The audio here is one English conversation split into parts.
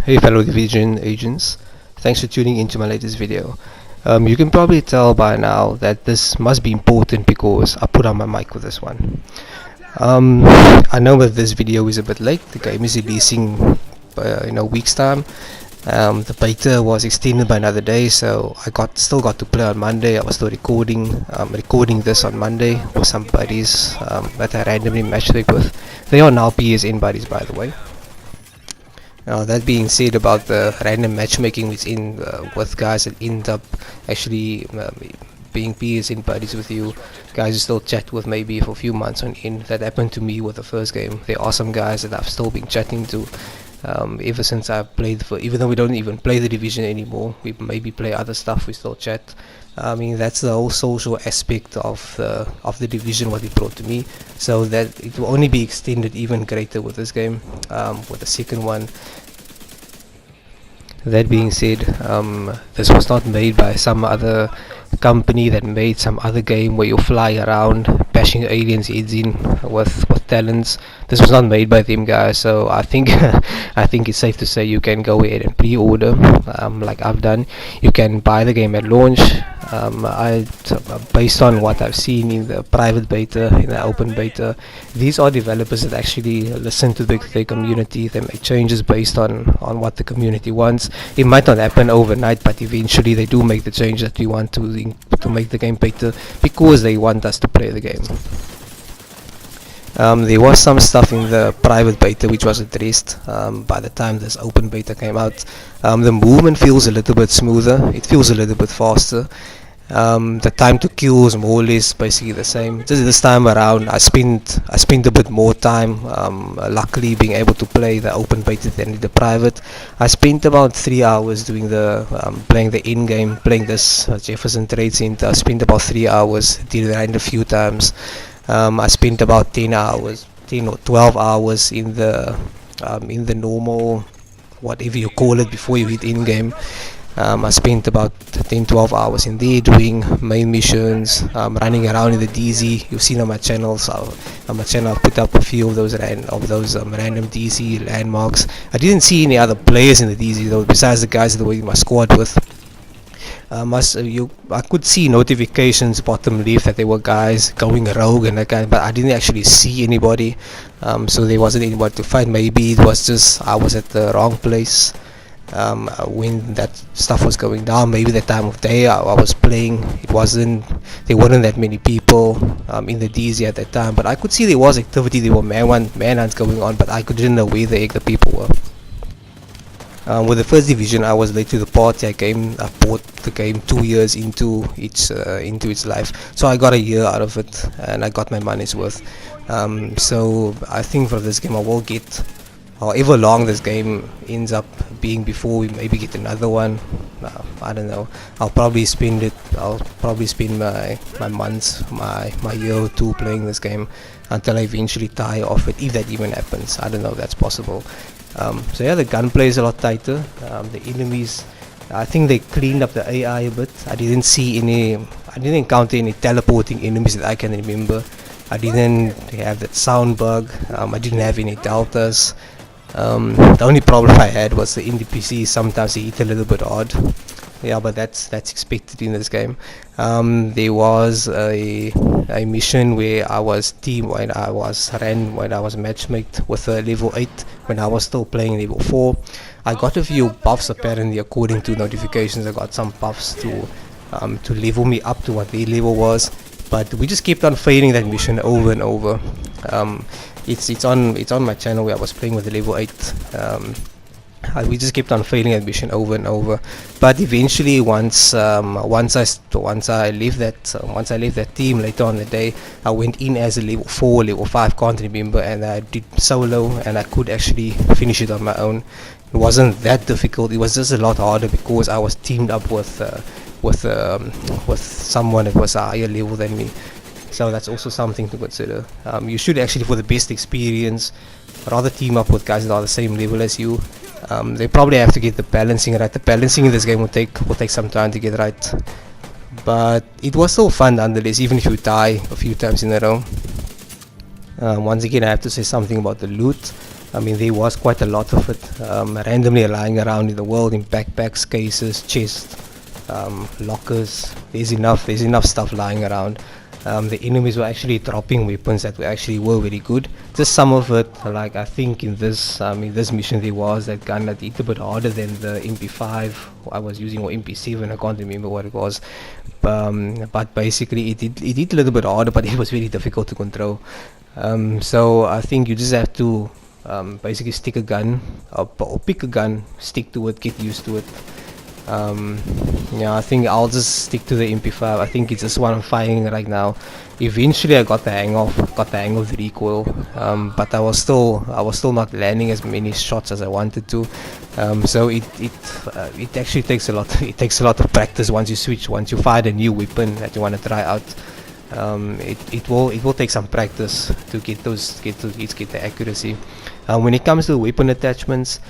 Hey fellow division agents, thanks for tuning into my latest video. You can probably tell by now that this must be important because I put on my mic with this one. I know that this video is a bit late. The game is releasing in a week's time. The beta was extended by another day, so I still got to play on Monday. I was still recording this on Monday with some buddies that I randomly matchmake with. They are now PSN buddies, by the way. That being said, about the random matchmaking with guys that end up actually being PSN buddies with you, guys you still chat with maybe for a few months on end. That happened to me with the first game. There are some guys that I've still been chatting to ever since I played even though we don't even play the division anymore, we maybe play other stuff, we still chat. I mean, that's the whole social aspect of the division, what it brought to me, so that it will only be extended even greater with this game, with the second one. That being said, this was not made by some other company that made some other game where you fly around bashing aliens heads in with talents. This was not made by them guys, so I think I think it's safe to say you can go ahead and pre-order, like I've done. You can buy the game at launch. Based on what I've seen in the private beta, in the open beta, these are developers that actually listen to their community. They make changes based on what the community wants. It might not happen overnight, but eventually they do make the change that we want to make the game better, because they want us to play the game. There was some stuff in the private beta which was addressed by the time this open beta came out. The movement feels a little bit smoother, it feels a little bit faster. The time to kill is more or less basically the same. This time around I spent a bit more time, luckily being able to play the open beta than the private. I spent about 3 hours doing playing the end game, playing this Jefferson Trade Center. I spent about 3 hours, did it around a few times. I spent about 10 or 12 hours in the normal, whatever you call it, before you hit in game. I spent about 10-12 hours in there doing main missions, running around in the DZ. You've seen on my channel, I've put up a few of those random DZ landmarks. I didn't see any other players in the DZ though, besides the guys that were in my squad with. I could see notifications bottom left that there were guys going rogue and that kind, but I didn't actually see anybody, so there wasn't anybody to fight. Maybe it was just I was at the wrong place when that stuff was going down. Maybe the time of day I was playing, there weren't that many people in the DZ at that time, but I could see there was activity. There were manhunts going on, but I didn't know where the heck the people were. With the first division, I was late to the party. I bought the game 2 years into its life, so I got a year out of it, and I got my money's worth. So I think for this game I will get, however long this game ends up being before we maybe get another one. I don't know. I'll probably spend my months, my year or two playing this game until I eventually tire off it, if that even happens. I don't know if that's possible. So yeah, the gunplay is a lot tighter. The enemies, I think they cleaned up the AI a bit. I didn't encounter any teleporting enemies that I can remember. I didn't have that sound bug. I didn't have any deltas. The only problem I had was the NPCs. Sometimes they hit a little bit odd. Yeah, but that's expected in this game. There was a mission where I was matchmaked with a level 8 when I was still playing level 4. I got a few buffs apparently, according to notifications. I got some buffs to level me up to what their level was, but we just kept on failing that mission over and over. It's on my channel where I was playing with the level 8. We just kept on failing that mission over and over, but eventually once I left that team later on in the day, I went in as a level 4, level 5, can't remember, and I did solo, and I could actually finish it on my own. It wasn't that difficult. It was just a lot harder because I was teamed up with someone that was a higher level than me. So that's also something to consider. You should actually, for the best experience, rather team up with guys that are the same level as you. They probably have to get the balancing right. The balancing in this game will take some time to get right, but it was still fun nonetheless, even if you die a few times in a row. Once again, I have to say something about the loot. I mean, there was quite a lot of it, randomly lying around in the world, in backpacks, cases, chests, lockers. There's enough stuff lying around. The enemies were actually dropping weapons that were very good. Just some of it, like I think in this mission there was that gun that hit a bit harder than the MP5 I was using, or MP7, I can't remember what it was. But basically it hit a little bit harder, but it was very difficult to control. So I think you just have to basically stick a gun, or pick a gun, stick to it, get used to it. Yeah, I think I'll just stick to the MP5. I think it's just what I'm firing right now. Eventually I got the hang of the recoil, but I was still not landing as many shots as I wanted to. So it actually takes a lot of practice once you find a new weapon that you want to try out. It will take some practice to get the accuracy. When it comes to weapon attachments,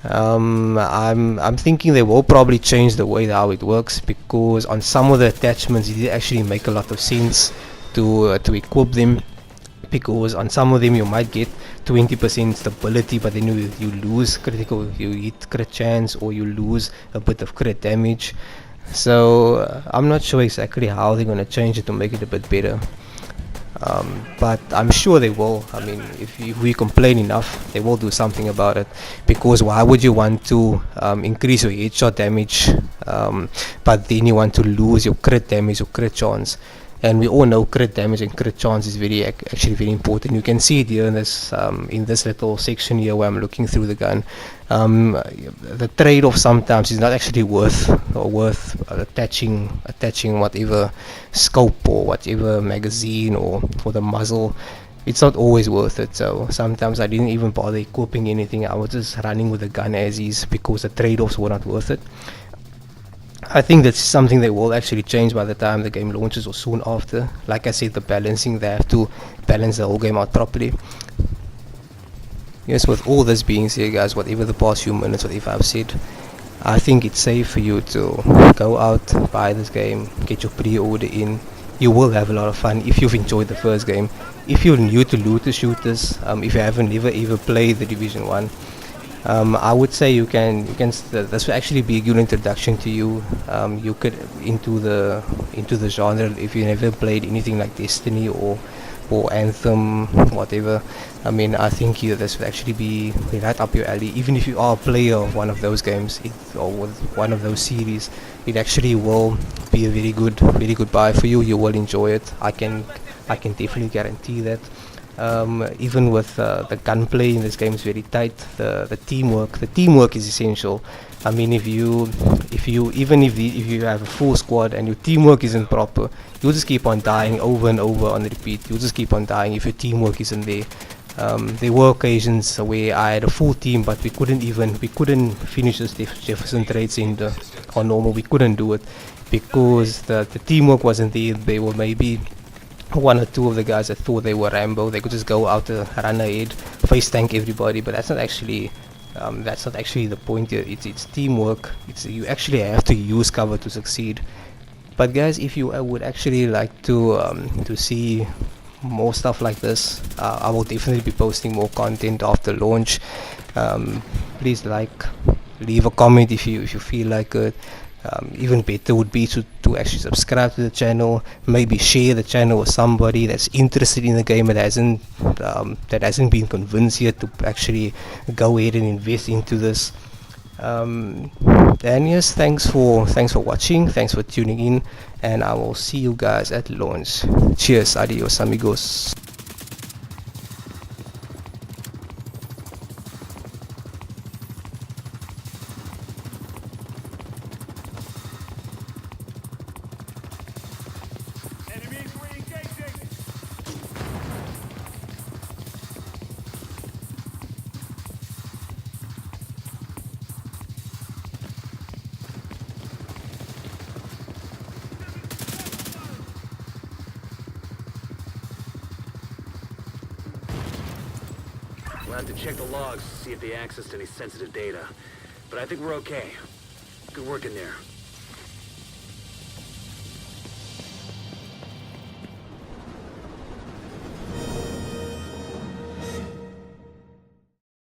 I'm thinking they will probably change the way how it works, because on some of the attachments it actually make a lot of sense to equip them, because on some of them you might get 20% stability, but then you lose you hit crit chance, or you lose a bit of crit damage. So I'm not sure exactly how they're going to change it to make it a bit better. But I'm sure they will. I mean, if we complain enough, they will do something about it. Because why would you want to increase your headshot damage, but then you want to lose your crit damage or crit chance? And we all know crit damage and crit chance is actually very important. You can see it here in this little section here where I'm looking through the gun. The trade-off sometimes is not actually worth attaching whatever scope or whatever magazine or for the muzzle. It's not always worth it. So sometimes I didn't even bother equipping anything. I was just running with the gun as is, because the trade-offs were not worth it. I think that's something they will actually change by the time the game launches, or soon after. Like I said, the balancing, they have to balance the whole game out properly. Yes, with all this being said, guys, whatever the past few minutes, whatever I've said, I think it's safe for you to go out, buy this game, get your pre-order in. You will have a lot of fun if you've enjoyed the first game. If you're new to looter shooters, if you haven't never played the Division 1, I would say this will actually be a good introduction to you. You could into the genre if you never played anything like Destiny or Anthem, whatever. I mean, I think this will actually be right up your alley. Even if you are a player of one of those games or with one of those series, it actually will be a very good buy for you. You will enjoy it. I can definitely guarantee that. Even with the gunplay in this game is very tight. The teamwork is essential. I mean, if you have a full squad and your teamwork isn't proper, you'll just keep on dying over and over on repeat. You'll just keep on dying if your teamwork isn't there. There were occasions where I had a full team, but we couldn't finish this Jefferson Trade Center on normal. We couldn't do it because the teamwork wasn't there. They were maybe one or two of the guys that thought they were Rambo. They could just go out to run ahead, face tank everybody, but that's not actually the point here. It's teamwork. You actually have to use cover to succeed. But guys, if you would actually like to see more stuff like this, I will definitely be posting more content after launch. Please leave a comment if you feel like it. Even better would be to actually subscribe to the channel, maybe share the channel with somebody that's interested in the game that hasn't been convinced yet to actually go ahead and invest into this. And yes, thanks for watching, thanks for tuning in, and I will see you guys at launch. Cheers, adios amigos. We'll have to check the logs to see if they accessed any sensitive data. But I think we're okay. Good work in there.